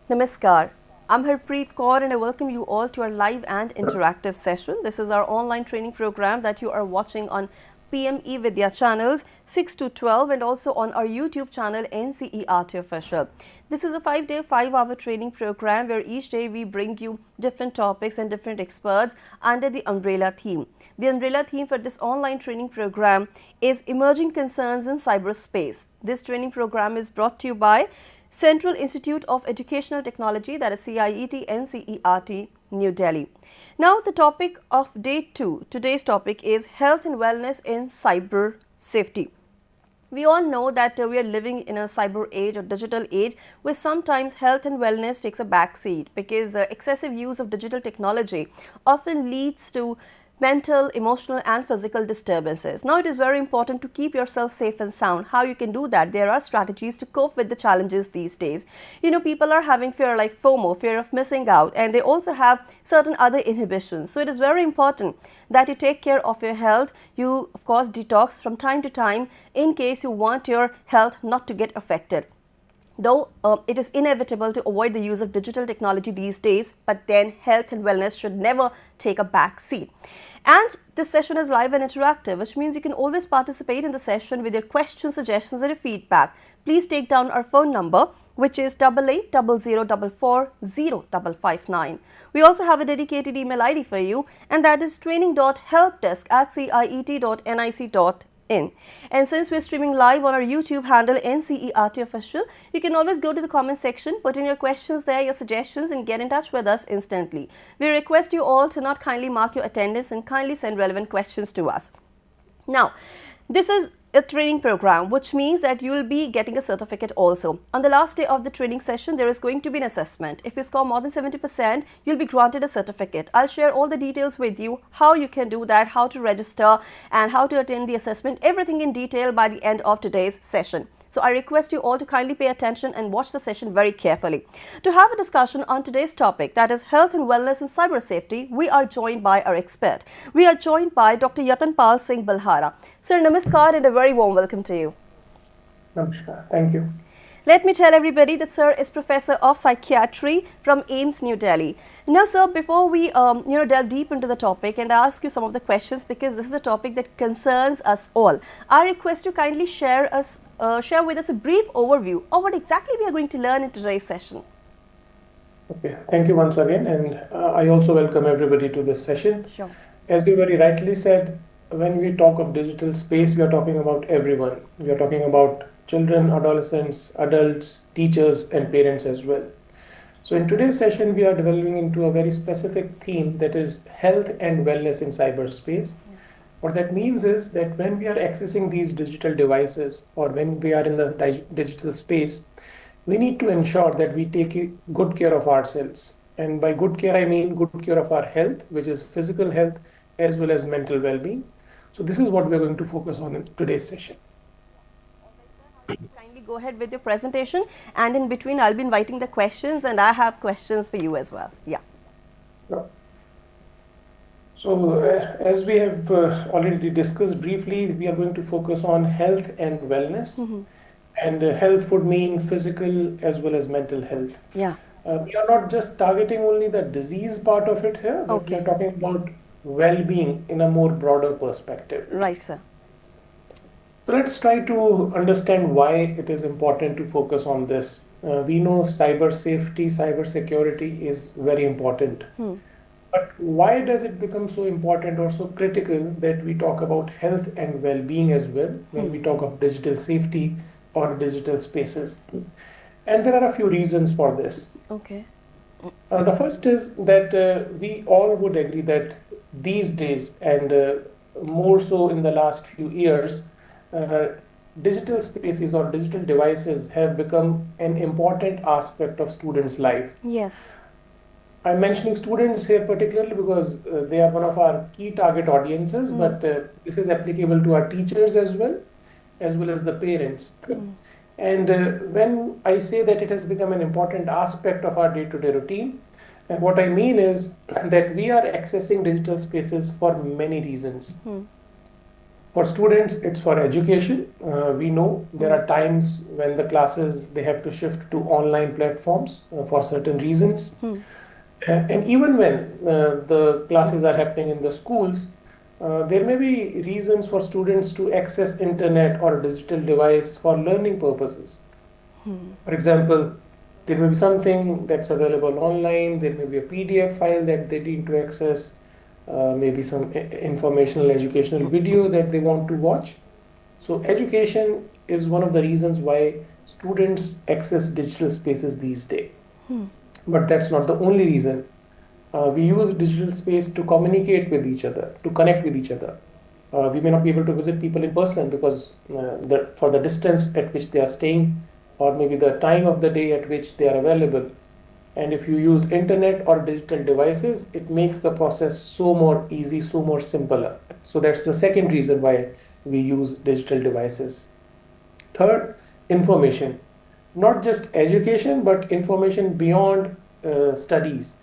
Namaskar. I'm Harpreet Kaur and I welcome you all to our live and interactive session. This is our online training program that you are watching on PME Vidya channels 6 to 12 and also on our YouTube channel NCERT Official. This is a 5-day, 5-hour training program where each day we bring you different topics and different experts under the umbrella theme. The umbrella theme for this online training program is Emerging Concerns in Cyberspace. This training program is brought to you by Central Institute of Educational Technology, that is CIET NCERT, New Delhi. Now the topic of day 2, today's topic is health and wellness in cyber safety. We all know that we are living in a cyber age or digital age where sometimes health and wellness takes a backseat because excessive use of digital technology often leads to mental, emotional and physical disturbances. Now it is very important to keep yourself safe and sound. How you can do that? There are strategies to cope with the challenges these days. You know, people are having fear like FOMO, fear of missing out, and they also have certain other inhibitions. So it is very important that you take care of your health. You of course detox from time to time in case you want your health not to get affected. Though it is inevitable to avoid the use of digital technology these days, but then health and wellness should never take a back seat. And this session is live and interactive, which means you can always participate in the session with your questions, suggestions and your feedback. Please take down our phone number, which is 8800440559. We also have a dedicated email ID for you, and that is training.helpdesk@ciet.nic.in. And since we're streaming live on our YouTube handle NCERT Official, you can always go to the comment section, put in your questions there, your suggestions and get in touch with us instantly. We request you all to not kindly mark your attendance and kindly send relevant questions to us. Now, this is a training program, which means that you will be getting a certificate also. On the last day of the training session, there is going to be an assessment. If you score more than 70%, you'll be granted a certificate. I'll share all the details with you, how you can do that, how to register and how to attend the assessment, everything in detail by the end of today's session. So I request you all to kindly pay attention and watch the session very carefully. To have a discussion on today's topic, that is health and wellness and cyber safety, we are joined by our expert. We are joined by Dr. Yatanpal Singh Balhara. Sir, namaskar and a very warm welcome to you. Namaskar. Thank you. Let me tell everybody that sir is Professor of Psychiatry from AIIMS New Delhi. Now sir, before we delve deep into the topic and ask you some of the questions, because this is a topic that concerns us all, I request you kindly share with us a brief overview of what exactly we are going to learn in today's session. Okay, thank you once again, and I also welcome everybody to this session. Sure. As you very rightly said, when we talk of digital space, we are talking about everyone. We are talking about children, adolescents, adults, teachers, and parents as well. So in today's session, we are delving into a very specific theme, that is health and wellness in cyberspace. Yeah. What that means is that when we are accessing these digital devices or when we are in the digital space, we need to ensure that we take good care of ourselves. And by good care, I mean good care of our health, which is physical health as well as mental well-being. So this is what we're going to focus on in today's session. Kindly go ahead with your presentation, and in between I'll be inviting the questions, and I have questions for you as well. Yeah. Sure. So as we have already discussed briefly, we are going to focus on health and wellness. Mm-hmm. And health would mean physical as well as mental health. Yeah. We are not just targeting only the disease part of it here, but we are talking about well-being in a more broader perspective. Right, sir. So let's try to understand why it is important to focus on this. We know cyber safety, cyber security is very important. But why does it become so important or so critical that we talk about health and well-being as well when we talk of digital safety or digital spaces? And there are a few reasons for this. Okay. The first is that we all would agree that these days, and more so in the last few years, digital spaces or digital devices have become an important aspect of students' life. Yes. I'm mentioning students here particularly because they are one of our key target audiences, but this is applicable to our teachers as well as the parents. And when I say that it has become an important aspect of our day-to-day routine, what I mean is that we are accessing digital spaces for many reasons. For students, it's for education. We know there are times when the classes they have to shift to online platforms for certain reasons. And even when the classes are happening in the schools, there may be reasons for students to access internet or a digital device for learning purposes. For example, there may be something that's available online, there may be a PDF file that they need to access, maybe some informational educational video that they want to watch. So education is one of the reasons why students access digital spaces these days. But that's not the only reason. We use digital space to communicate with each other, to connect with each other. We may not be able to visit people in person because for the distance at which they are staying, or maybe the time of the day at which they are available. And if you use internet or digital devices, it makes the process so more easy, so more simpler. So that's the second reason why we use digital devices. Third, information. Not just education, but information beyond studies.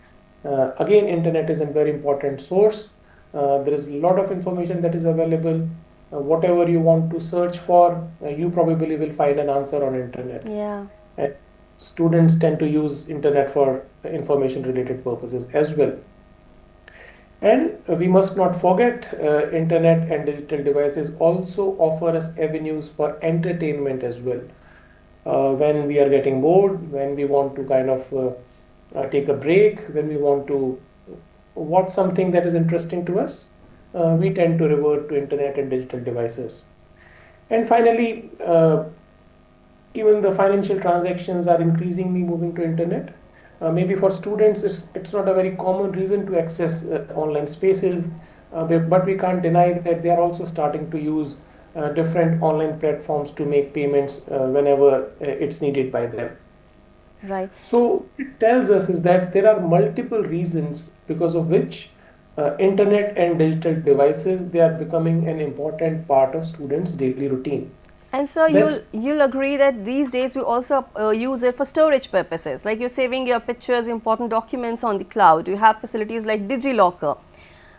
Again, internet is a very important source. There is a lot of information that is available. Whatever you want to search for, you probably will find an answer on internet. Yeah. And students tend to use internet for information related purposes as well. And we must not forget internet and digital devices also offer us avenues for entertainment as well. When we are getting bored, when we want to kind of take a break, when we want to watch something that is interesting to us, we tend to revert to internet and digital devices. And finally, even the financial transactions are increasingly moving to internet. Maybe for students, it's not a very common reason to access online spaces, but we can't deny that they are also starting to use different online platforms to make payments whenever it's needed by them. Right. So it tells us is that there are multiple reasons because of which internet and digital devices they are becoming an important part of students' daily routine. And so you'll agree that these days we also use it for storage purposes, like you're saving your pictures, important documents on the cloud. You have facilities like DigiLocker.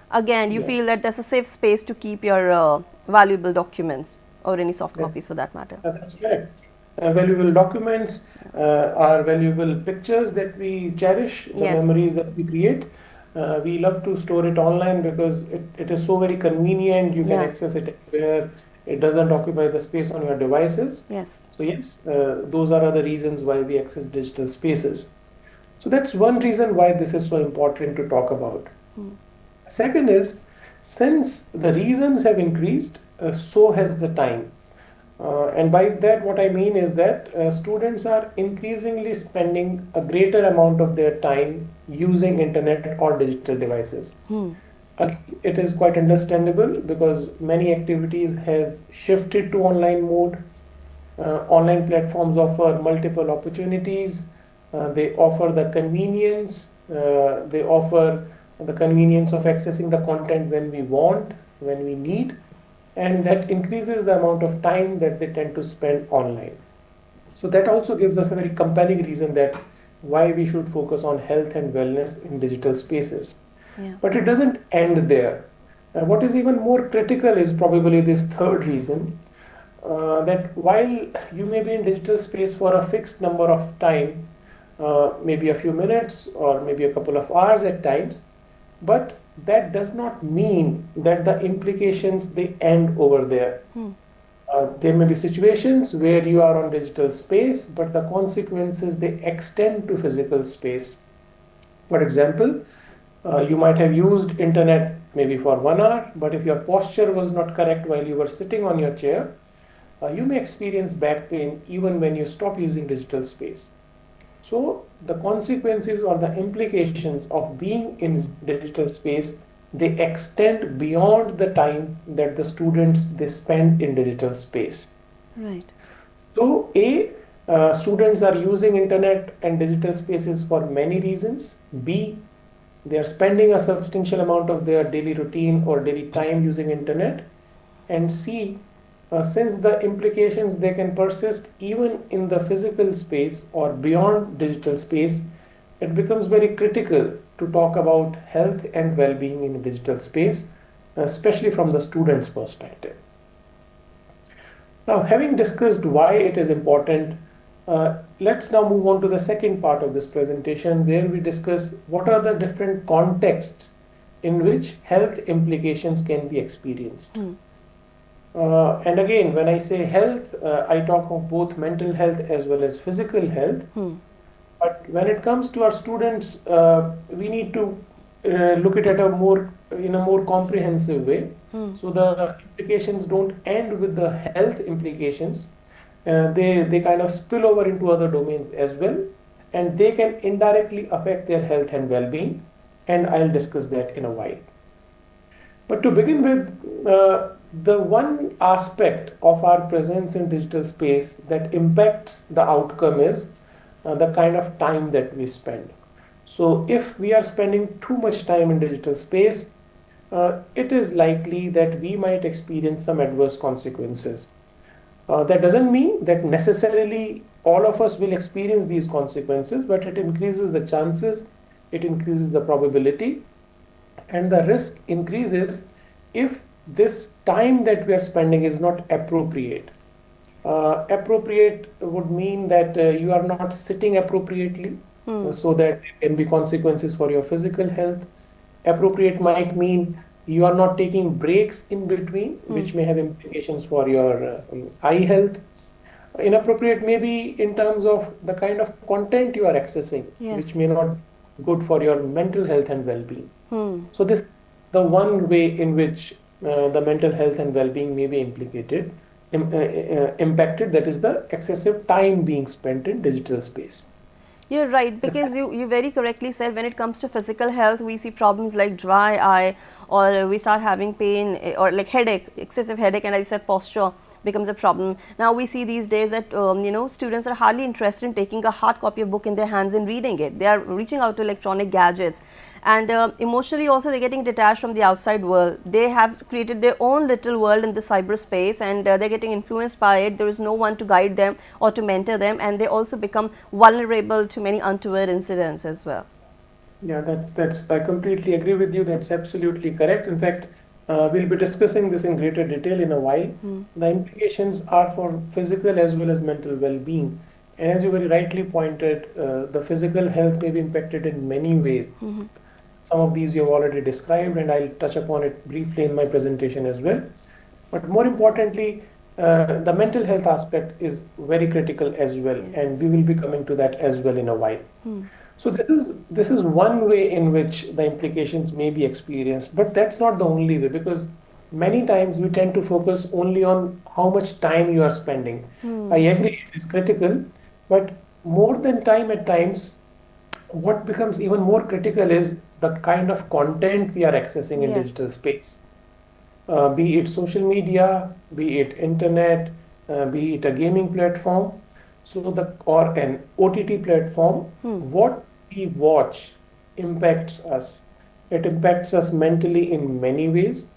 Again, you feel that there's a safe space to keep your valuable documents or any soft copies for that matter. That's correct. Valuable documents are valuable pictures that we cherish, the memories that we create. We love to store it online because it is so very convenient. You can access it anywhere. It doesn't occupy the space on your devices. Yes. So yes, those are other reasons why we access digital spaces. So that's one reason why this is so important to talk about. Second is, since the reasons have increased, so has the time. And by that, what I mean is that students are increasingly spending a greater amount of their time using internet or digital devices. It is quite understandable because many activities have shifted to online mode. Online platforms offer multiple opportunities. They offer the convenience. They offer the convenience of accessing the content when we want, when we need, and that increases the amount of time that they tend to spend online. So that also gives us a very compelling reason that why we should focus on health and wellness in digital spaces. But it doesn't end there. What is even more critical is probably this third reason, that while you may be in digital space for a fixed number of time, maybe a few minutes or maybe a couple of hours at times, but that does not mean that the implications they end over there. There may be situations where you are on digital space, but the consequences they extend to physical space. For example, you might have used internet maybe for 1 hour, but if your posture was not correct while you were sitting on your chair, you may experience back pain even when you stop using digital space. So the consequences or the implications of being in digital space, they extend beyond the time that the students they spend in digital space. Right. So students are using internet and digital spaces for many reasons. B, they are spending a substantial amount of their daily routine or daily time using internet. And C, since the implications they can persist even in the physical space or beyond digital space, it becomes very critical to talk about health and well-being in digital space, especially from the student's perspective. Now, having discussed why it is important, let's now move on to the second part of this presentation where we discuss what are the different contexts in which health implications can be experienced. And again, when I say health, I talk of both mental health as well as physical health. But when it comes to our students, we need to look at it in a more comprehensive way. So the implications don't end with the health implications. They kind of spill over into other domains as well, and they can indirectly affect their health and well-being. And I'll discuss that in a while. But to begin with, the one aspect of our presence in digital space that impacts the outcome is the kind of time that we spend. So, if we are spending too much time in digital space, it is likely that we might experience some adverse consequences. That doesn't mean that necessarily all of us will experience these consequences, but it increases the chances, it increases the probability, and the risk increases if this time that we are spending is not appropriate. Appropriate would mean that you are not sitting appropriately, so that there can be consequences for your physical health. Appropriate might mean you are not taking breaks in between, which may have implications for your eye health. Inappropriate maybe in terms of the kind of content you are accessing, which Yes. may not be good for your mental health and well-being. So this the one way in which the mental health and well-being may be impacted, that is the excessive time being spent in digital space. You're right, because you very correctly said when it comes to physical health, we see problems like dry eye, or we start having pain, or like headache, excessive headache, and as you said, posture becomes a problem. Now we see these days that students are hardly interested in taking a hard copy of book in their hands and reading it. They are reaching out to electronic gadgets, and emotionally also they're getting detached from the outside world. They have created their own little world in the cyberspace, and they're getting influenced by it. There is no one to guide them or to mentor them, and they also become vulnerable to many untoward incidents as well. Yeah, that's I completely agree with you. That's absolutely correct. In fact, we'll be discussing this in greater detail in a while. The implications are for physical as well as mental well-being. And as you very rightly pointed, the physical health may be impacted in many ways. Some of these you have already described, and I'll touch upon it briefly in my presentation as well. But more importantly, the mental health aspect is very critical as well, and we will be coming to that as well in a while. So this is one way in which the implications may be experienced, but that's not the only way, because many times we tend to focus only on how much time you are spending. I agree it is critical, but more than time at times, what becomes even more critical is the kind of content we are accessing in Yes. digital space. Be it social media, be it internet, be it a gaming platform, or an OTT platform, what we watch impacts us. It impacts us mentally in many ways.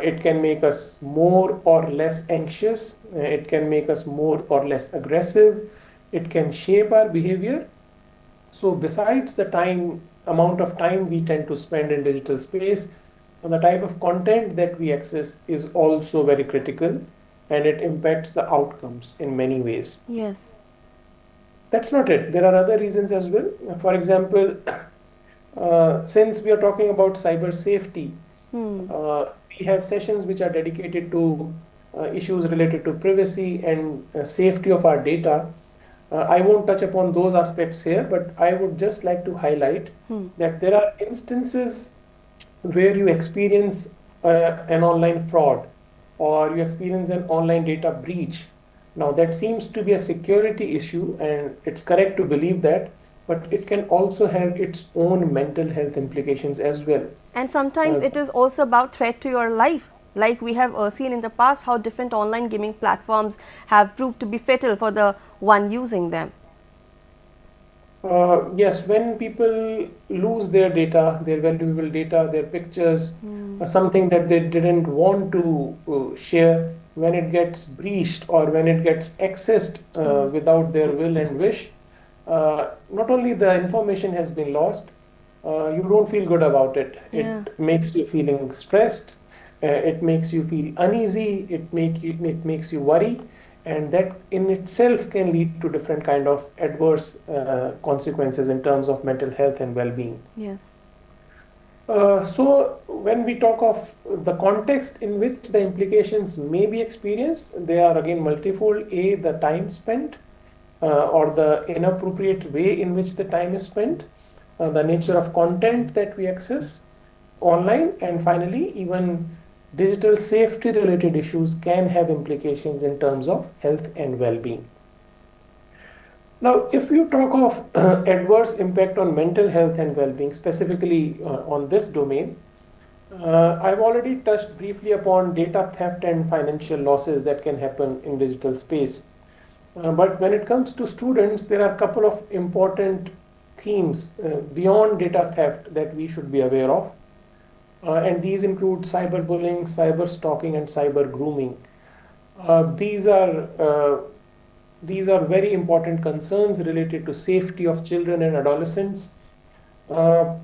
It can make us more or less anxious. It can make us more or less aggressive. It can shape our behavior. So besides the amount of time we tend to spend in digital space, the type of content that we access is also very critical, and it impacts the outcomes in many ways. Yes. That's not it. There are other reasons as well. For example, since we are talking about cyber safety, we have sessions which are dedicated to issues related to privacy and safety of our data. I won't touch upon those aspects here, but I would just like to highlight that there are instances where you experience an online fraud, or you experience an online data breach. Now, that seems to be a security issue, and it's correct to believe that, but it can also have its own mental health implications as well. And sometimes Uh, it is also about threat to your life. Like we have seen in the past how different online gaming platforms have proved to be fatal for the one using them. Yes, when people lose their data, their valuable data, their pictures, something that they didn't want to share, when it gets breached or when it gets accessed without their will and wish, not only the information has been lost, you don't feel good about it. Yeah. It makes you feeling stressed. it makes you feel uneasy, it makes you worry, and that in itself can lead to different kind of adverse consequences in terms of mental health and well-being. Yes. So when we talk of the context in which the implications may be experienced, they are again multifold. A, the time spent, or the inappropriate way in which the time is spent, the nature of content that we access online, and finally, even digital safety related issues can have implications in terms of health and well-being. Now, if you talk of adverse impact on mental health and well-being, specifically on this domain, I've already touched briefly upon data theft and financial losses that can happen in digital space. But when it comes to students, there are a couple of important themes beyond data theft that we should be aware of. And these include cyberbullying, cyber stalking, and cyber grooming. These are very important concerns related to safety of children and adolescents. Uh,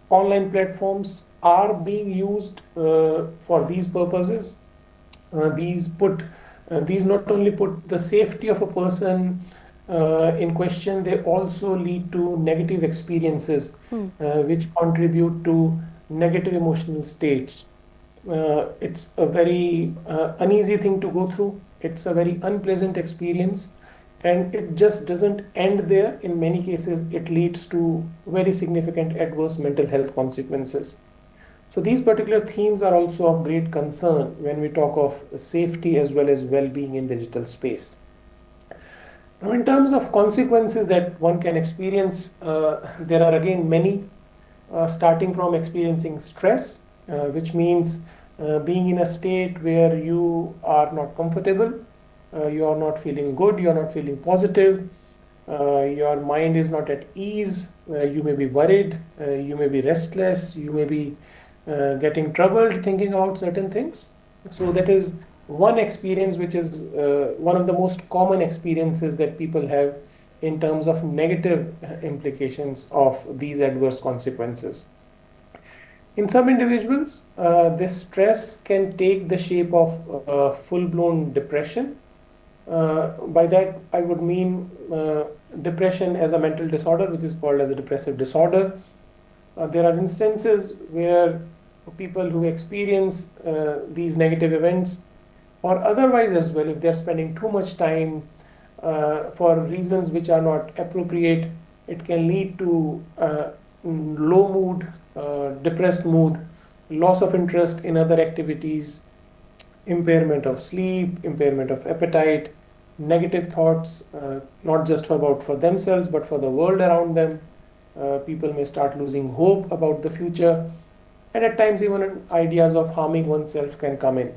Online platforms are being used for these purposes. These not only put the safety of a person in question, they also lead to negative experiences which contribute to negative emotional states. It's a very uneasy thing to go through. It's a very unpleasant experience, and it just doesn't end there. In many cases, it leads to very significant adverse mental health consequences. So these particular themes are also of great concern when we talk of safety as well as well-being in digital space. Now, in terms of consequences that one can experience, there are again many, starting from experiencing stress, which means being in a state where you are not comfortable, you are not feeling good, you are not feeling positive, your mind is not at ease, you may be worried, you may be restless, you may be getting troubled thinking about certain things. So that is one experience which is one of the most common experiences that people have in terms of negative implications of these adverse consequences. In some individuals, this stress can take the shape of full-blown depression. By that, I would mean depression as a mental disorder, which is called as a depressive disorder. There are instances where people who experience these negative events, or otherwise as well, if they're spending too much time for reasons which are not appropriate, it can lead to low mood, depressed mood, loss of interest in other activities, impairment of sleep, impairment of appetite, negative thoughts, not just for themselves, but for the world around them. People may start losing hope about the future, and at times even ideas of harming oneself can come in.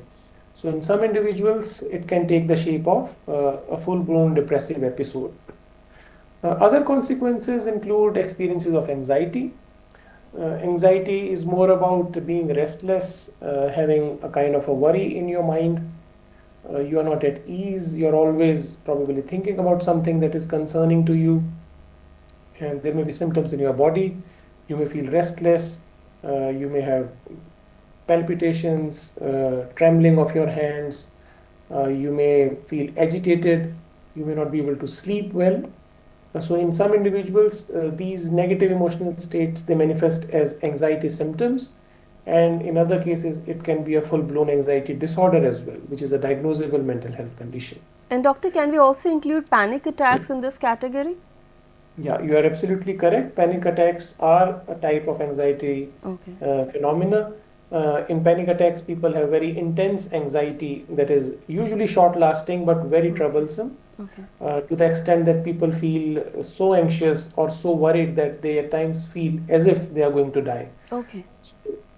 So in some individuals, it can take the shape of a full-blown depressive episode. Other consequences include experiences of anxiety. Anxiety is more about being restless, having a kind of a worry in your mind. You are not at ease, you're always probably thinking about something that is concerning to you, and there may be symptoms in your body. You may feel restless, you may have palpitations, trembling of your hands, you may feel agitated, you may not be able to sleep well. So in some individuals, these negative emotional states, they manifest as anxiety symptoms, and in other cases, it can be a full-blown anxiety disorder as well, which is a diagnosable mental health condition. And doctor, can we also include panic attacks in this category? Yeah, you are absolutely correct. Panic attacks are a type of anxiety phenomena. In panic attacks, people have very intense anxiety that is usually short-lasting but very troublesome. To the extent that people feel so anxious or so worried that they at times feel as if they are going to die. Okay. So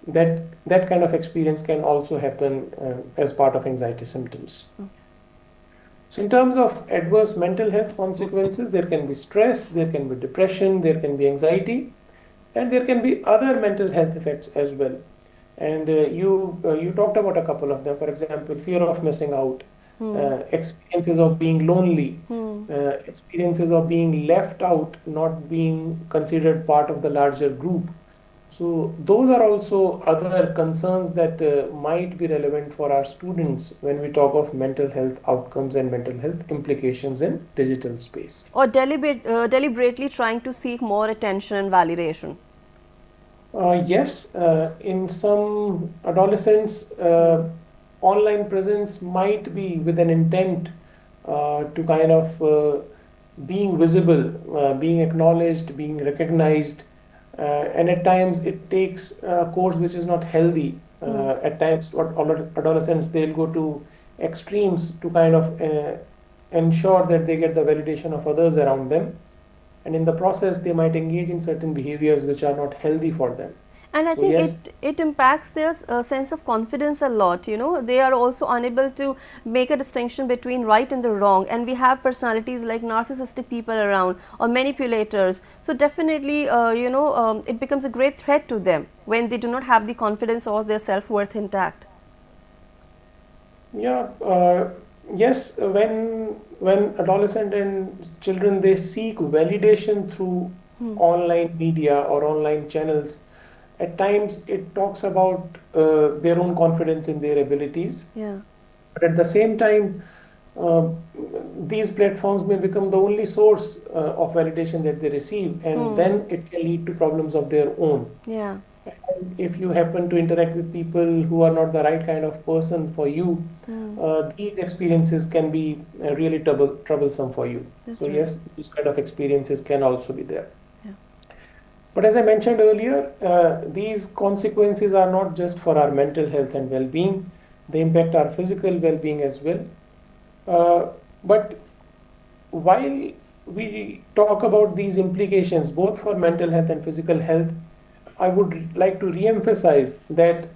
that kind of experience can also happen as part of anxiety symptoms. So in terms of adverse mental health consequences, there can be stress, there can be depression, there can be anxiety, and there can be other mental health effects as well. And you talked about a couple of them. For example, fear of missing out, experiences of being lonely, experiences of being left out, not being considered part of the larger group. So those are also other concerns that might be relevant for our students when we talk of mental health outcomes and mental health implications in digital space. Or deliberately trying to seek more attention and validation. Yes, in some adolescents, online presence might be with an intent to kind of being visible, being acknowledged, being recognized, and at times it takes a course which is not healthy. Hmm. At times, adolescents they'll go to extremes to kind of ensure that they get the validation of others around them, and in the process they might engage in certain behaviors which are not healthy for them. And I So think yes, it impacts their sense of confidence a lot. You know, they are also unable to make a distinction between right and the wrong. And we have personalities like narcissistic people around or manipulators. So definitely, it becomes a great threat to them when they do not have the confidence or their self-worth intact. yeah, yes, when adolescent and children they seek validation through Hmm. online media or online channels, at times it talks about their own confidence in their abilities. Yeah. But at the same time, uh, these platforms may become the only source of validation that they receive, and Hmm. then it can lead to problems of their own. Yeah. And if you happen to interact with people who are not the right kind of person for you, Hmm. these experiences can be really troublesome for you. So That's right. yes, these kind of experiences can also be there. Yeah. But as I mentioned earlier, these consequences are not just for our mental health and well-being; they impact our physical well-being as well. Uh, but while we talk about these implications, both for mental health and physical health, I would like to re-emphasize that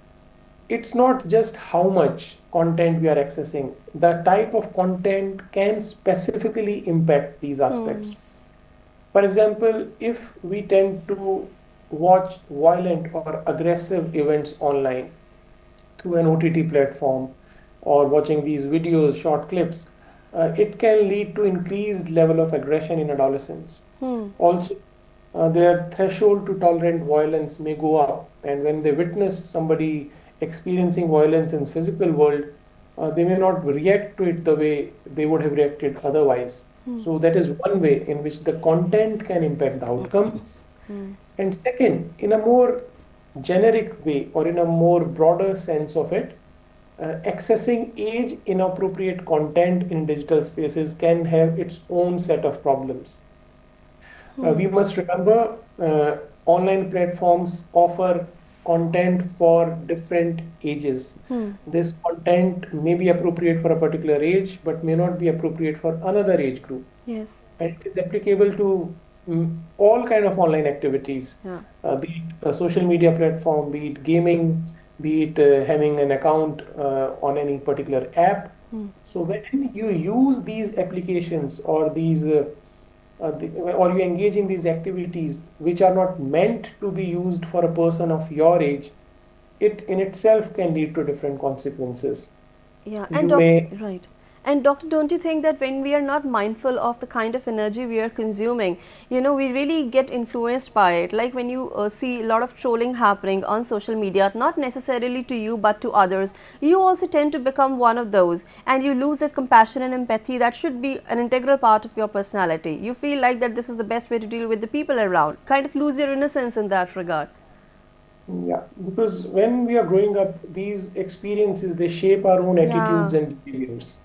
it's not just how much content we are accessing. The type of content can specifically impact these Hmm. aspects. For example, if we tend to watch violent or aggressive events online through an OTT platform or watching these videos, short clips, it can lead to increased level of aggression in adolescents. Hmm. Also, their threshold to tolerate violence may go up, and when they witness somebody experiencing violence in physical world, they may not react to it the way they would have reacted otherwise. Hmm. So that is one way in which the content can impact the outcome. Hmm. And second, in a more generic way or in a more broader sense of it, accessing age inappropriate content in digital spaces can have its own set of problems. We Hmm. must remember online platforms offer content for different ages. Hmm. This content may be appropriate for a particular age, but may not be appropriate for another age group. Yes. And it is applicable to all kind of online activities, Yeah. be it a social media platform, be it gaming, be it having an account on any particular app. Hmm. So when you use these applications or or you engage in these activities which are not meant to be used for a person of your age, it in itself can lead to different consequences. Yeah, and You may right. And doctor, don't you think that when we are not mindful of the kind of energy we are consuming, we really get influenced by it? Like when you see a lot of trolling happening on social media, not necessarily to you but to others, you also tend to become one of those, and you lose that compassion and empathy that should be an integral part of your personality. You feel like that this is the best way to deal with the people around, kind of lose your innocence in that regard. Yeah, because when we are growing up, these experiences they shape our own attitudes Yeah. and behaviors.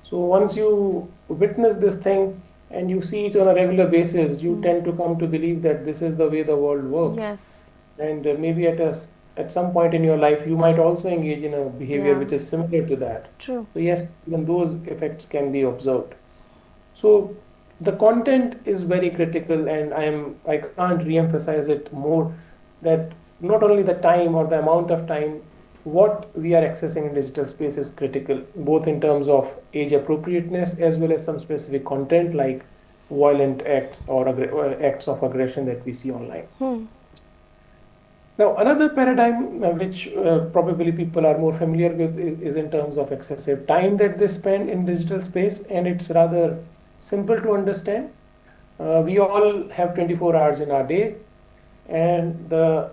So once you witness this thing and you see it on a regular basis, you Hmm. tend to come to believe that this is the way the world works. Yes. And maybe at some point in your life, you might also engage in a behavior Yeah. which is similar to that. True. So yes, even those effects can be observed. So the content is very critical, and I can't re-emphasize it more that not only the time or the amount of time, what we are accessing in digital space is critical, both in terms of age appropriateness as well as some specific content like violent acts or acts of aggression that we see online. Hmm. Now, another paradigm which probably people are more familiar with is in terms of excessive time that they spend in digital space, and it's rather simple to understand. We all have 24 hours in our day. and the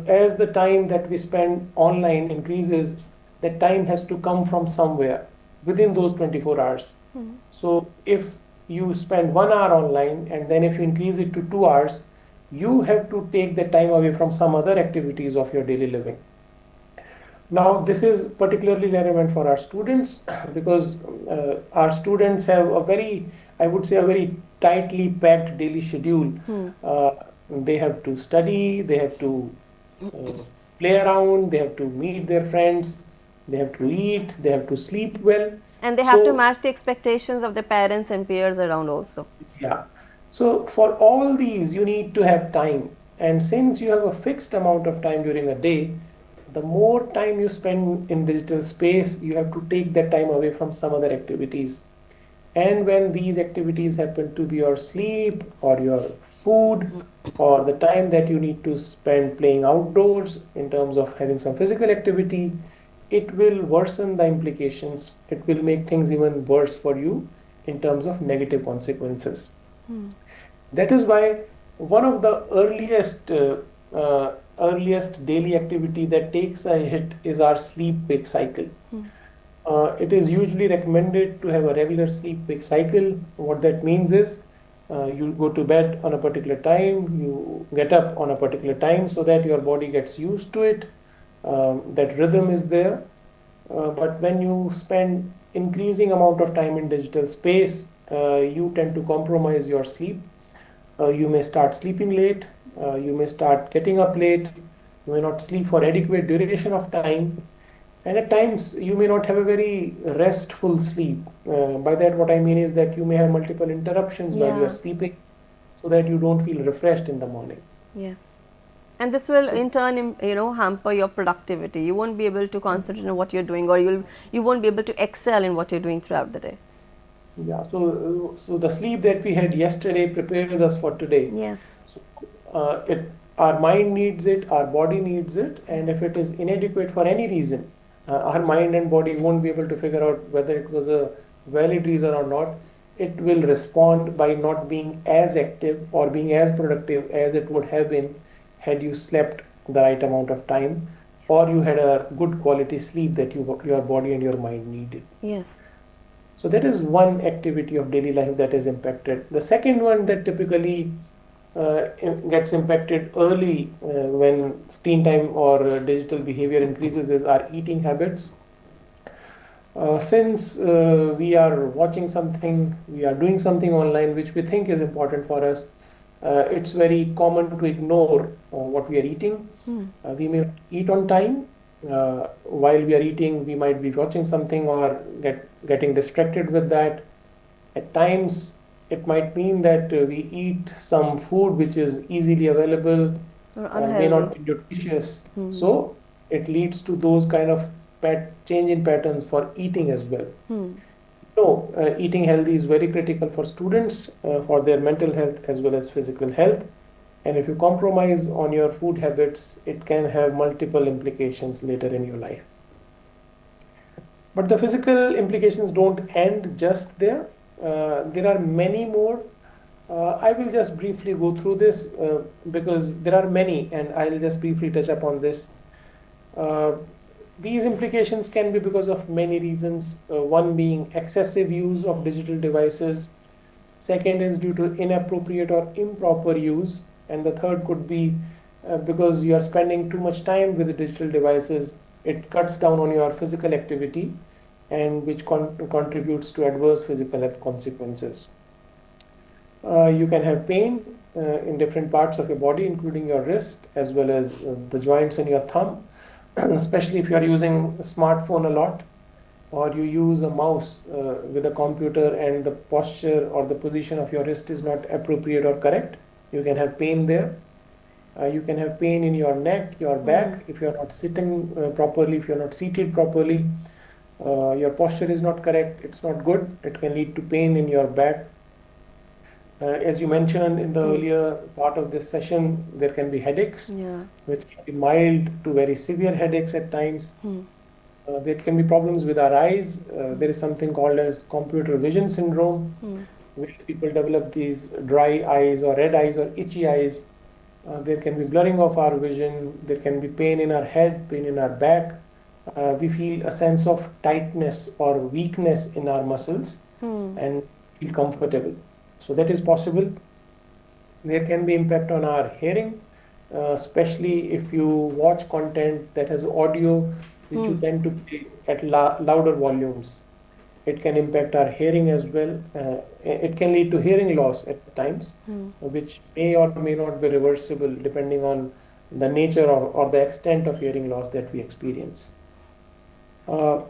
as the time that we spend online increases, that time has to come from somewhere within those 24 hours. So if you spend 1 hour online and then if you increase it to 2 hours, you have to take the time away from some other activities of your daily living. Now, this is particularly relevant for our students because our students have a very, I would say, a very tightly packed daily schedule. Uh, they have to study, they have to uh, play around, they have to meet their friends, they have to eat, they have to sleep well. And they have to So, match the expectations of their parents and peers around also. yeah. So, for all these, you need to have time. And since you have a fixed amount of time during a day, the more time you spend in digital space, you have to take that time away from some other activities. And when these activities happen to be your sleep or your food or the time that you need to spend playing outdoors in terms of having some physical activity, it will worsen the implications. It will make things even worse for you in terms of negative consequences. That is why one of the earliest daily activity that takes a hit is our sleep-wake cycle. It is usually recommended to have a regular sleep-wake cycle. What that means is you go to bed on a particular time, you get up on a particular time so that your body gets used to it. That rhythm is there. But when you spend increasing amount of time in digital space, you tend to compromise your sleep. You may start sleeping late, you may start getting up late, you may not sleep for adequate duration of time, and at times you may not have a very restful sleep. By that, what I mean is that you may have multiple interruptions while you are Yeah. sleeping so that you don't feel refreshed in the morning. Yes. And this will So, in turn, hamper your productivity. You won't be able to concentrate on what you're doing, or you won't be able to excel in what you're doing throughout the day. yeah, so the sleep that we had yesterday prepares us for today. Yes. So, our mind needs it, our body needs it, and if it is inadequate for any reason, our mind and body won't be able to figure out whether it was a valid reason or not. It will respond by not being as active or being as productive as it would have been had you slept the right amount of time or you had a good quality sleep that your body and your mind needed. Yes. So that is one activity of daily life that is impacted. The second one that typically gets impacted early when screen time or digital behavior increases is our eating habits. Since we are watching something, we are doing something online which we think is important for us, it's very common to ignore what we are eating. We may eat on time. While we are eating, we might be watching something or getting distracted with that. At times, it might mean that we eat some food which is easily available, Or may unhealthy. not be nutritious. So it leads to those kind of change in patterns for eating as well. So, eating healthy is very critical for students for their mental health as well as physical health. And if you compromise on your food habits, it can have multiple implications later in your life. But the physical implications don't end just there. There are many more. I will just briefly go through this because there are many, and I'll just briefly touch upon this. Uh, these implications can be because of many reasons. One being excessive use of digital devices. Second is due to inappropriate or improper use. And the third could be because you are spending too much time with the digital devices. It cuts down on your physical activity and which contributes to adverse physical health consequences. You can have pain in different parts of your body, including your wrist as well as the joints in your thumb, especially if you are using a smartphone a lot or you use a mouse with a computer and the posture or the position of your wrist is not appropriate or correct. You can have pain there. You can have pain in your neck, your back, if you're not sitting properly, if you're not seated properly. Your posture is not correct, it's not good. It can lead to pain in your back. As you mentioned in the earlier part of this session, there can be headaches, Yeah. which can be mild to very severe headaches at times. There can be problems with our eyes. There is something called as computer vision syndrome, where people develop these dry eyes or red eyes or itchy eyes There can be blurring of our vision, there can be pain in our head, pain in our back. We feel a sense of tightness or weakness in our muscles Hmm. and feel comfortable. So that is possible. There can be impact on our hearing, especially if you watch content that has audio which you Hmm. tend to play at louder volumes. It can impact our hearing as well. It can lead to hearing loss at times, Hmm. which may or may not be reversible depending on the nature or the extent of hearing loss that we experience. Uh,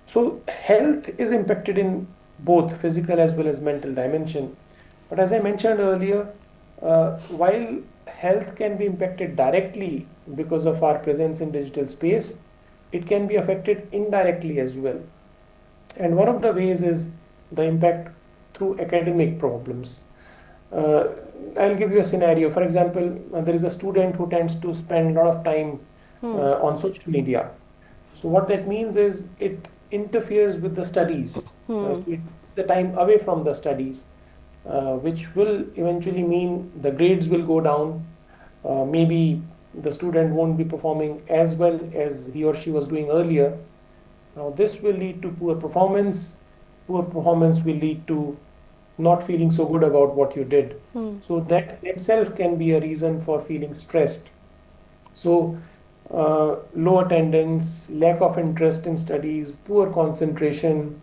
so health is impacted in both physical as well as mental dimension. But as I mentioned earlier, while health can be impacted directly because of our presence in digital space, it can be affected indirectly as well. And one of the ways is the impact through academic problems. Uh, I'll give you a scenario. For example, there is a student who tends to spend a lot of time Hmm. on social media. So what that means is it interferes with the studies. Hmm. So it takes the time away from the studies, which will eventually mean the grades will go down. Maybe the student won't be performing as well as he or she was doing earlier. Now, this will lead to poor performance. Poor performance will lead to not feeling so good about what you did. Hmm. So, that in itself can be a reason for feeling stressed. So, low attendance, lack of interest in studies, poor concentration,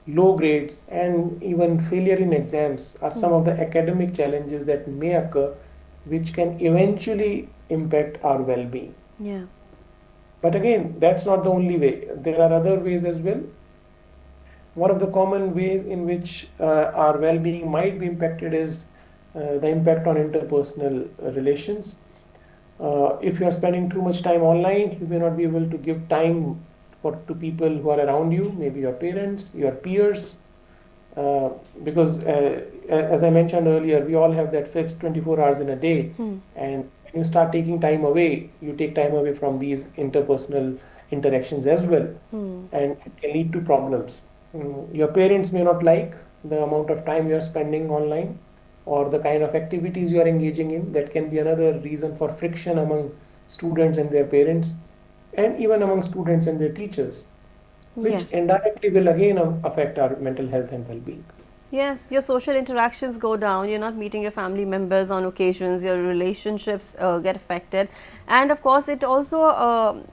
low grades, and even failure in exams are some of the academic challenges that may occur, which can eventually impact our well being. Yeah. But again, that's not the only way. There are other ways as well. One of the common ways in which our well being might be impacted is the impact on interpersonal relations. If you are spending too much time online, you may not be able to give time to people who are around you, maybe your parents, your peers, uh, because as I mentioned earlier, we all have that fixed 24 hours in a day. Hmm. And when you start taking time away, you take time away from these interpersonal interactions as well. Hmm. And it can lead to problems. Your parents may not like the amount of time you're spending online or the kind of activities you are engaging in. That can be another reason for friction among students and their parents, and even among students and their teachers, which Yes. indirectly will again affect our mental health and well-being. Yes, your social interactions go down. You're not meeting your family members on occasions. Your relationships get affected, and of course, it also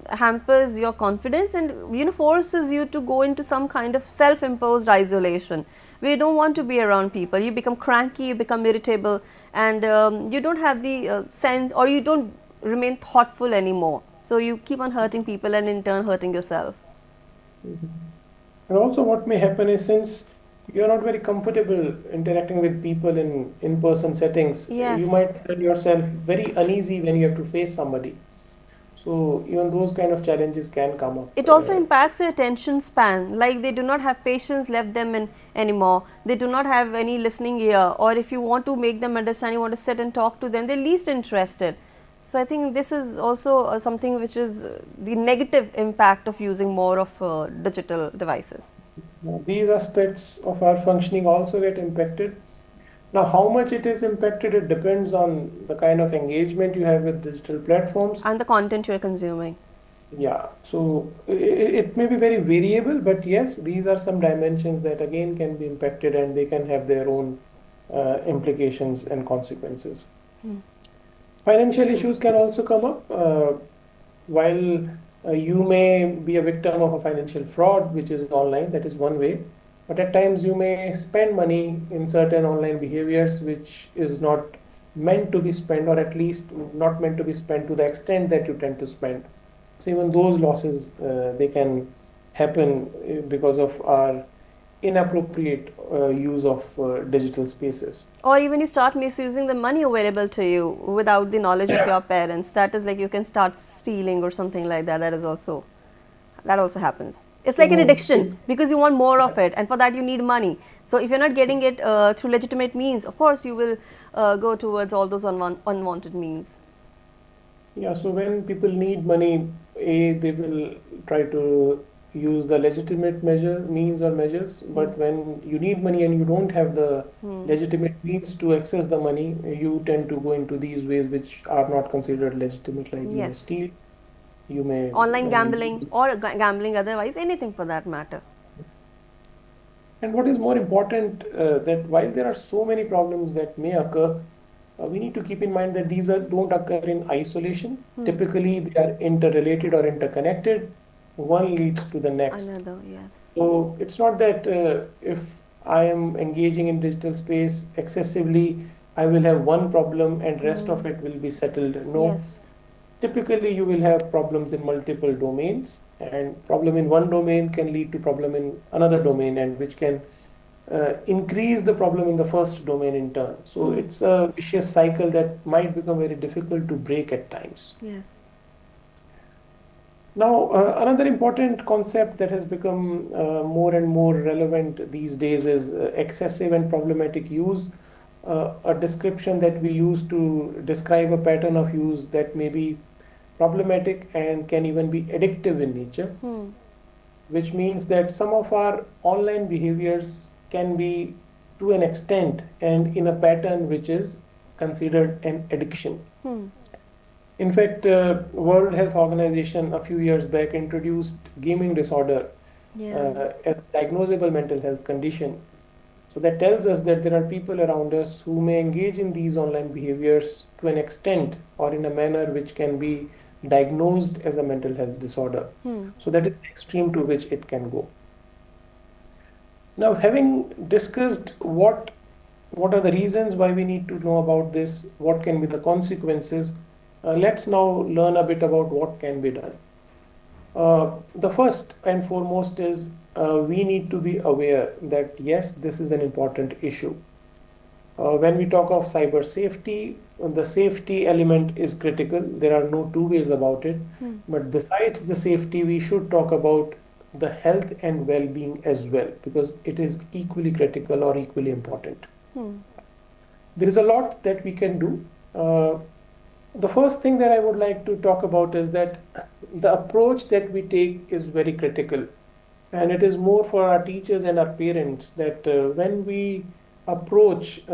hampers your confidence and forces you to go into some kind of self-imposed isolation. Where you don't want to be around people. You become cranky. You become irritable, and you don't have the sense, or you don't remain thoughtful anymore. So you keep on hurting people, and in turn hurting yourself. Mhm. And also, what may happen is since you're not very comfortable interacting with people in in-person settings, you Yes. might find yourself very uneasy when you have to face somebody. So even those kind of challenges can come up. It also impacts their attention span, like they do not have patience left them in anymore. They do not have any listening ear, or if you want to make them understand, you want to sit and talk to them, they're least interested. So I think this is also something which is the negative impact of using more of digital devices. Now, these aspects of our functioning also get impacted. Now, how much it is impacted, it depends on the kind of engagement you have with digital platforms. And the content you're consuming. Yeah, so it may be very variable, but yes, these are some dimensions that again can be impacted and they can have their own implications and consequences. Hmm. Financial issues can also come up. While you may be a victim of a financial fraud, which is online, that is one way. But at times you may spend money in certain online behaviors which is not meant to be spent, or at least not meant to be spent to the extent that you tend to spend. So even those losses, they can happen because of our inappropriate use of digital spaces. Or even you start misusing the money available to you without the knowledge of your parents. That is like you can start stealing or something like that. That also happens. It's like an So addiction because you want more of it, and for that you need money. So if you're not getting it through legitimate means, of course you will go towards all those unwanted means. yeah, so when people need money, A, they will try to use the legitimate means or measures, but when you need money and you don't have the legitimate means to access the money, you tend to go into these ways which are not considered legitimate, like you may Yes. steal, you may, Online gambling or gambling otherwise, anything for that matter. and what is more important, that while there are so many problems that may occur, we need to keep in mind that don't occur in isolation. Typically, they are interrelated or interconnected. One leads to the next. Another, yes. So it's not that if I am engaging in digital space excessively, I will have one problem and rest of it will be settled. No, Yes. typically you will have problems in multiple domains, and problem in one domain can lead to problem in another domain, and which can increase the problem in the first domain in turn. So it's a vicious cycle that might become very difficult to break at times. Yes. Now, another important concept that has become more and more relevant these days is excessive and problematic use. A description that we use to describe a pattern of use that may be problematic and can even be addictive in nature, which means that some of our online behaviors can be to an extent and in a pattern which is considered an addiction. In fact, World Health Organization a few years back introduced gaming disorder as a diagnosable mental health condition. So that tells us that there are people around us who may engage in these online behaviors to an extent or in a manner which can be diagnosed as a mental health disorder. So that is the extreme to which it can go. Now, having discussed what are the reasons why we need to know about this, what can be the consequences, let's now learn a bit about what can be done. The first and foremost is we need to be aware that yes, this is an important issue. When we talk of cyber safety, the safety element is critical. There are no two ways about it. But besides the safety, we should talk about the health and well-being as well, because it is equally critical or equally important. There is a lot that we can do. The first thing that I would like to talk about is that the approach that we take is very critical. And it is more for our teachers and our parents that when we approach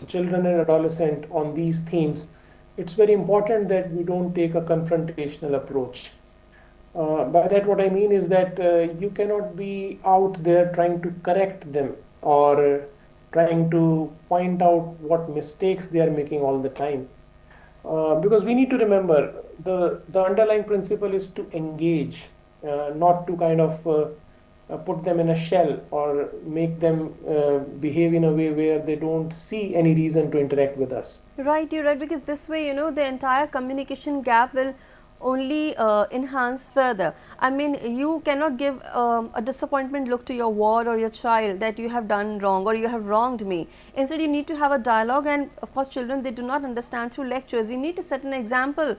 children and adolescents on these themes, it's very important that we don't take a confrontational approach. By that, what I mean is that you cannot be out there trying to correct them or trying to point out what mistakes they are making all the time. Because we need to remember the underlying principle is to engage, not to kind of put them in a shell or make them behave in a way where they don't see any reason to interact with us. Right, you're right, because this way, the entire communication gap will only enhance further. I mean, you cannot give a disappointment look to your ward or your child that you have done wrong or you have wronged me. Instead, you need to have a dialogue, and of course, children, they do not understand through lectures. You need to set an example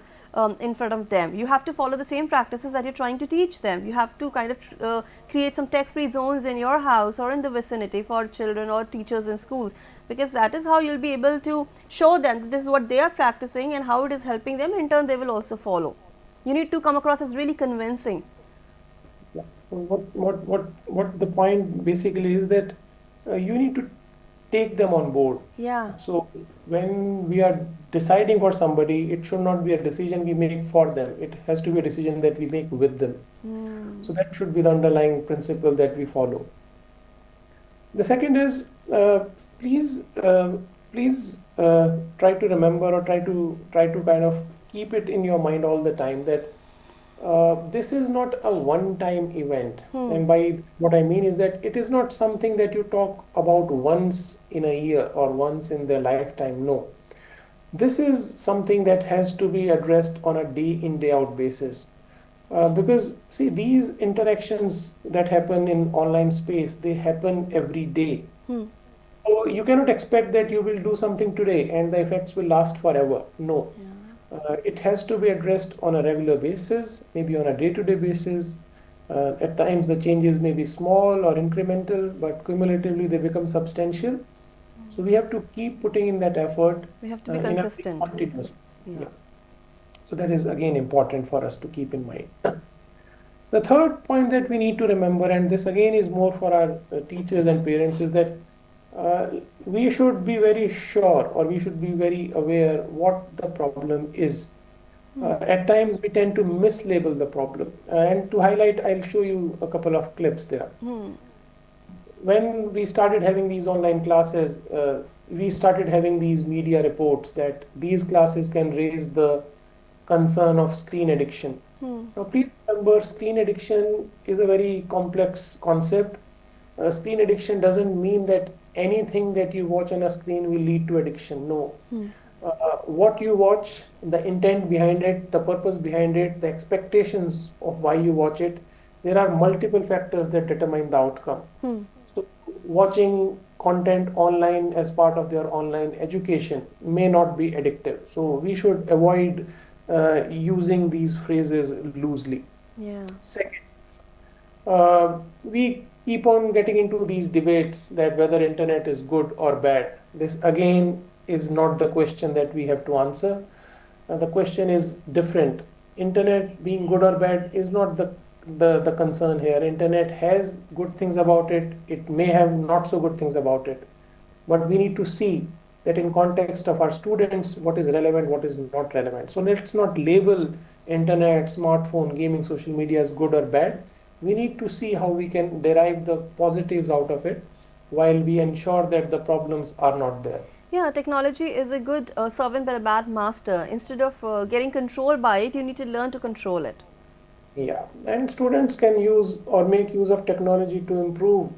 in front of them. You have to follow the same practices that you're trying to teach them. You have to kind of create some tech-free zones in your house or in the vicinity for children or teachers in schools, because that is how you'll be able to show them that this is what they are practicing and how it is helping them. In turn, they will also follow. You need to come across as really convincing. Yeah. What the point basically is that you need to take them on board. Yeah. So when we are deciding for somebody, it should not be a decision we make for them. It has to be a decision that we make with them. So that should be the underlying principle that we follow. The second is please try to remember or try to kind of keep it in your mind all the time that this is not a one-time event. And by what I mean is that it is not something that you talk about once in a year or once in their lifetime. No. This is something that has to be addressed on a day in, day out basis. Because see, these interactions that happen in online space, they happen every day. So you cannot expect that you will do something today and the effects will last forever. No. It has to be addressed on a regular basis, maybe on a day-to-day basis. At times the changes may be small or incremental, but cumulatively they become substantial. So we have to keep putting in that effort. We have to be consistent. Yeah. So that is again important for us to keep in mind. The third point that we need to remember, and this again is more for our teachers and parents, is that uh, we should be very sure or we should be very aware what the problem is. At times we tend to mislabel the problem. And to highlight, I'll show you a couple of clips there. When we started having these online classes, we started having these media reports that these classes can raise the concern of screen addiction. Now, please remember, screen addiction is a very complex concept. Screen addiction doesn't mean that anything that you watch on a screen will lead to addiction. No. What you watch, the intent behind it, the purpose behind it, the expectations of why you watch it, there are multiple factors that determine the outcome. So, watching content online as part of their online education may not be addictive. So, we should avoid using these phrases loosely. Yeah. Second, we keep on getting into these debates that whether internet is good or bad. This again is not the question that we have to answer. The question is different. Internet being good or bad is not the concern here. Internet has good things about it. It may have not so good things about it. But we need to see that in context of our students, what is relevant, what is not relevant. So let's not label internet, smartphone, gaming, social media as good or bad. We need to see how we can derive the positives out of it while we ensure that the problems are not there. Yeah, technology is a good servant but a bad master. Instead of getting controlled by it, you need to learn to control it. Yeah, and students can use or make use of technology to improve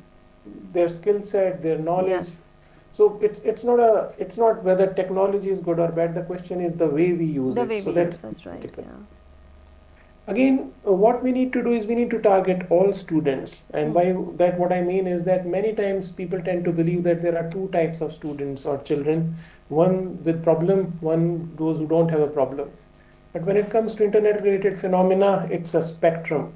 their skill set, their knowledge. Yes, So it's not whether technology is good or bad. The question is the way we use the it. way So we use, that's that's right. critical. Yeah. Again, what we need to do is we need to target all students. And by that, what I mean is that many times people tend to believe that there are two types of students or children, one with problem, one those who don't have a problem. But when it comes to internet related phenomena, it's a spectrum.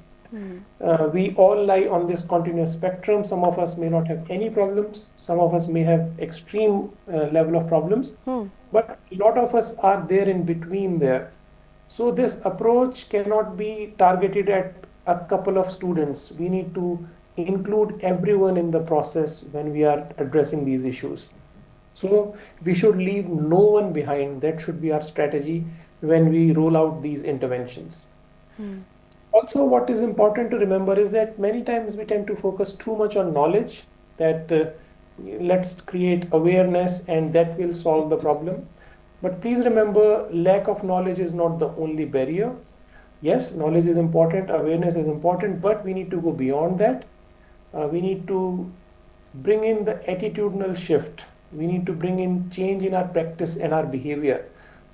We all lie on this continuous spectrum. Some of us may not have any problems. Some of us may have extreme level of problems. But a lot of us are there in between there. So this approach cannot be targeted at a couple of students. We need to include everyone in the process when we are addressing these issues. So we should leave no one behind. That should be our strategy when we roll out these interventions. Also, what is important to remember is that many times we tend to focus too much on knowledge, that let's create awareness and that will solve the problem. But please remember, lack of knowledge is not the only barrier. Yes, knowledge is important, awareness is important, but we need to go beyond that. We need to bring in the attitudinal shift. We need to bring in change in our practice and our behavior.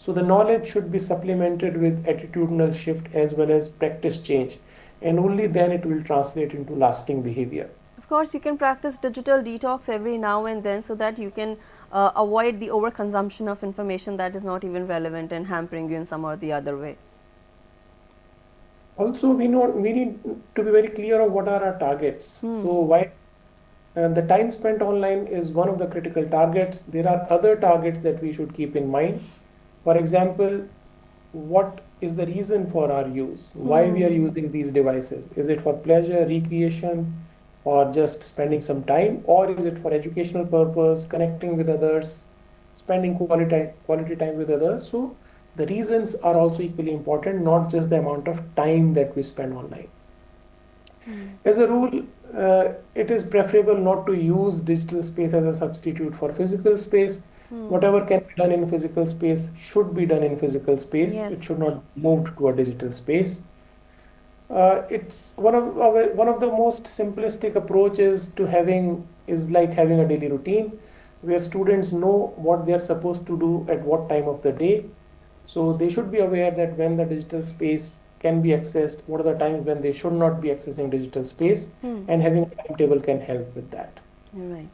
So the knowledge should be supplemented with attitudinal shift as well as practice change. And only then it will translate into lasting behavior. Of course, you can practice digital detox every now and then so that you can avoid the overconsumption of information that is not even relevant and hampering you in some or the other way. Also, we need to be very clear of what are our targets. So why the time spent online is one of the critical targets. There are other targets that we should keep in mind. For example, what is the reason for our use? Why we are using these devices? Is it for pleasure, recreation, or just spending some time? Or is it for educational purpose, connecting with others, spending quality time with others? So the reasons are also equally important, not just the amount of time that we spend online. As a rule, it is preferable not to use digital space as a substitute for physical space. Whatever can be done in physical space should be done in physical space. Yes. It should not be moved to a digital space. It's one of the most simplistic approaches to is like having a daily routine where students know what they are supposed to do at what time of the day. So they should be aware that when the digital space can be accessed, what are the times when they should not be accessing digital space, and having a timetable can help with that. Right.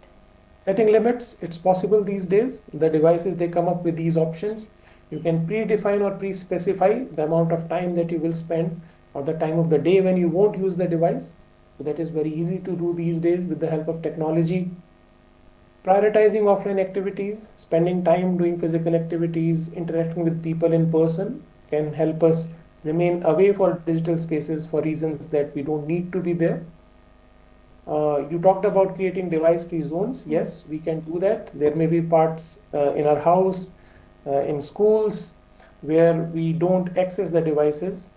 Setting limits, it's possible these days. The devices, they come up with these options. You can predefine or pre-specify the amount of time that you will spend or the time of the day when you won't use the device. So that is very easy to do these days with the help of technology. Prioritizing offline activities, spending time doing physical activities, interacting with people in person can help us remain away for digital spaces for reasons that we don't need to be there. You talked about creating device-free zones. Yes, we can do that. There may be parts in our house, in schools, where we don't access the devices.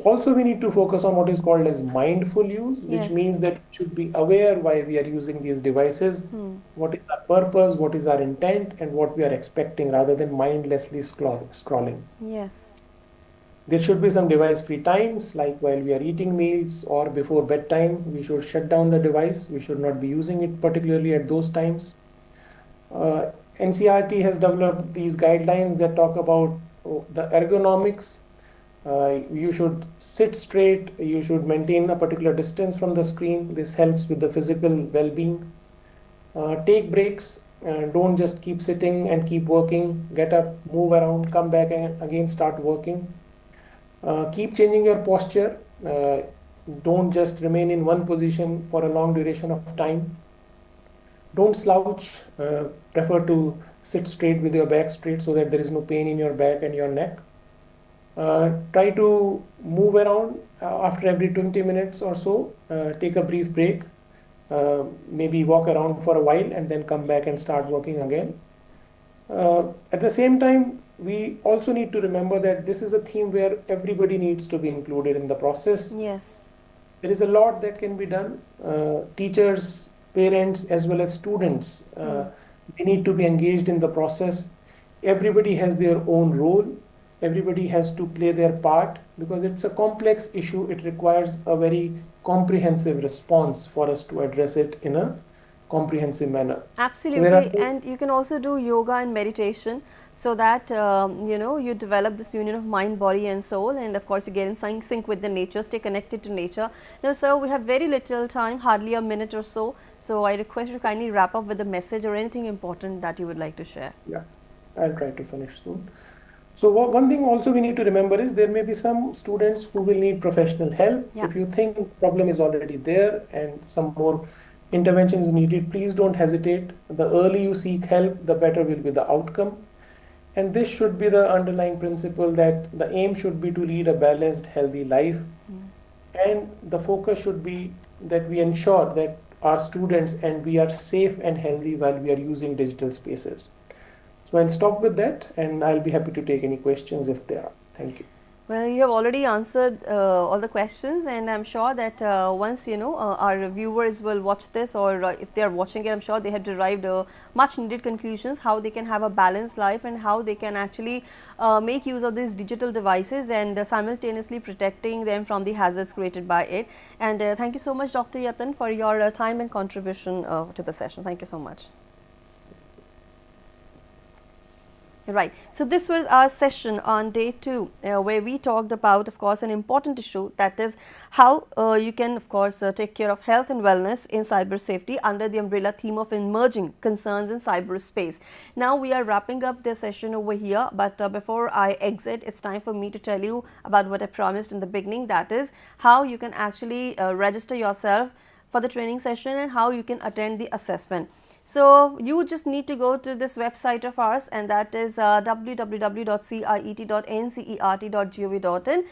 Also, we need to focus on what is called as mindful use, which Yes. means that we should be aware why we are using these devices, what is our purpose, what is our intent, and what we are expecting, rather than mindlessly scrolling. Yes. There should be some device-free times, like while we are eating meals or before bedtime. We should shut down the device. We should not be using it particularly at those times. NCRT has developed these guidelines that talk about the ergonomics. You should sit straight. You should maintain a particular distance from the screen. This helps with the physical well-being. Take breaks. Don't just keep sitting and keep working. Get up, move around, come back, and again start working. Keep changing your posture. Don't just remain in one position for a long duration of time. Don't slouch. Prefer to sit straight with your back straight so that there is no pain in your back and your neck. Try to move around after every 20 minutes or so. Take a brief break. Maybe walk around for a while and then come back and start working again. At the same time, we also need to remember that this is a theme where everybody needs to be included in the process. Yes. There is a lot that can be done. Teachers, parents, as well as students, they need to be engaged in the process. Everybody has their own role. Everybody has to play their part because it's a complex issue. It requires a very comprehensive response for us to address it in a comprehensive manner. Absolutely, and you can also do yoga and meditation so that you develop this union of mind, body and soul, and of course you get in sync with the nature, stay connected to nature. Now sir, we have very little time, hardly a minute or so I request you to kindly wrap up with a message or anything important that you would like to share. Yeah, I'll try to finish soon. So one thing also we need to remember is there may be some students who will need professional help. Yeah. If you think the problem is already there and some more intervention is needed, please don't hesitate. The early you seek help, the better will be the outcome. And this should be the underlying principle that the aim should be to lead a balanced, healthy life. And the focus should be that we ensure that our students and we are safe and healthy while we are using digital spaces. So I'll stop with that and I'll be happy to take any questions if there are. Thank you. Well, you have already answered all the questions, and I'm sure that once our viewers will watch this, or if they are watching it, I'm sure they have derived much needed conclusions how they can have a balanced life and how they can actually make use of these digital devices and simultaneously protecting them from the hazards created by it. And thank you so much, Dr. Yatan, for your time and contribution to the session. Thank you so much. Right. So this was our session on day 2 where we talked about, of course, an important issue, that is how you can, of course, take care of health and wellness in cyber safety under the umbrella theme of emerging concerns in cyberspace. Now we are wrapping up the session over here, but before I exit, it's time for me to tell you about what I promised in the beginning, that is how you can actually register yourself for the training session and how you can attend the assessment. So you just need to go to this website of ours, and that is www.ciet.ncert.gov.in.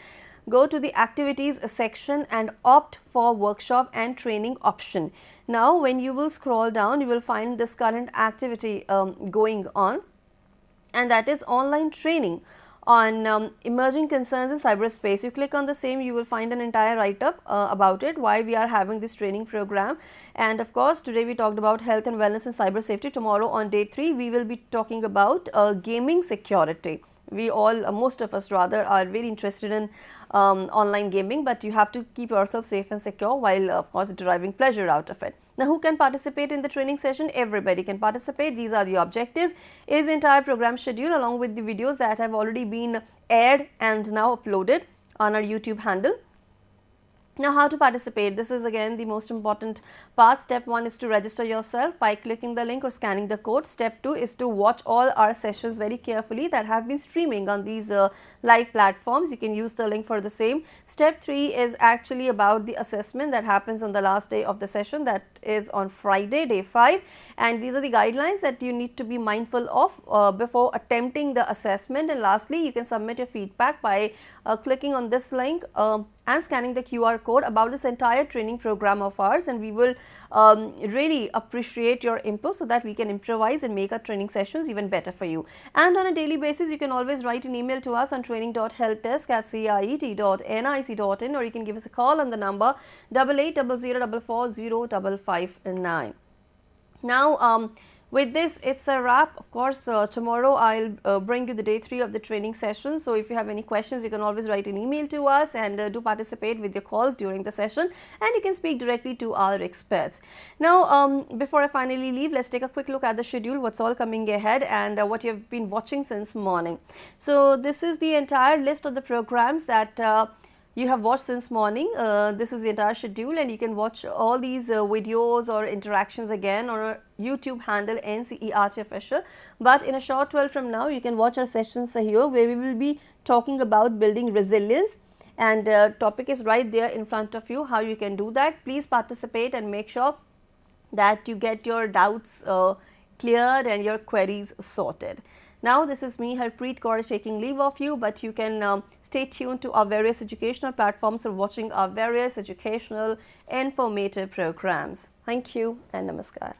Go to the activities section and opt for workshop and training option. Now when you will scroll down, you will find this current activity going on, and that is online training on emerging concerns in cyberspace. You click on the same, you will find an entire write-up about it, why we are having this training program. And of course, today we talked about health and wellness and cyber safety. Tomorrow on day 3, we will be talking about gaming security. We all, most of us rather, are very interested in online gaming, but you have to keep yourself safe and secure while of course deriving pleasure out of it. Now, who can participate in the training session? Everybody can participate. These are the objectives. It is the entire program schedule along with the videos that have already been aired and now uploaded on our YouTube handle. Now, how to participate? This is again the most important part. Step 1 is to register yourself by clicking the link or scanning the code. Step 2 is to watch all our sessions very carefully that have been streaming on these live platforms. You can use the link for the same. Step 3 is actually about the assessment that happens on the last day of the session, that is on Friday, day 5, and these are the guidelines that you need to be mindful of before attempting the assessment. And lastly, you can submit your feedback by clicking on this link and scanning the QR code about this entire training program of ours, and we will really appreciate your input so that we can improvise and make our training sessions even better for you. And on a daily basis, you can always write an email to us on training.helpdesk@ciet.nic.in, or you can give us a call on the number 8800440559. Now, with this, it's a wrap. Of course, tomorrow I'll bring you the day 3 of the training session. So if you have any questions, you can always write an email to us, and do participate with your calls during the session, and you can speak directly to our experts. Now, before I finally leave, let's take a quick look at the schedule, what's all coming ahead, and what you've been watching since morning. So this is the entire list of the programs that you have watched since morning. This is the entire schedule, and you can watch all these videos or interactions again on our YouTube handle NCERT Official. But in a short while from now, you can watch our sessions here, where we will be talking about building resilience, and topic is right there in front of you, how you can do that. Please participate and make sure that you get your doubts cleared and your queries sorted. Now, this is me, Harpreet Kaur, taking leave of you, but you can stay tuned to our various educational platforms for watching our various educational, informative programs. Thank you and namaskar.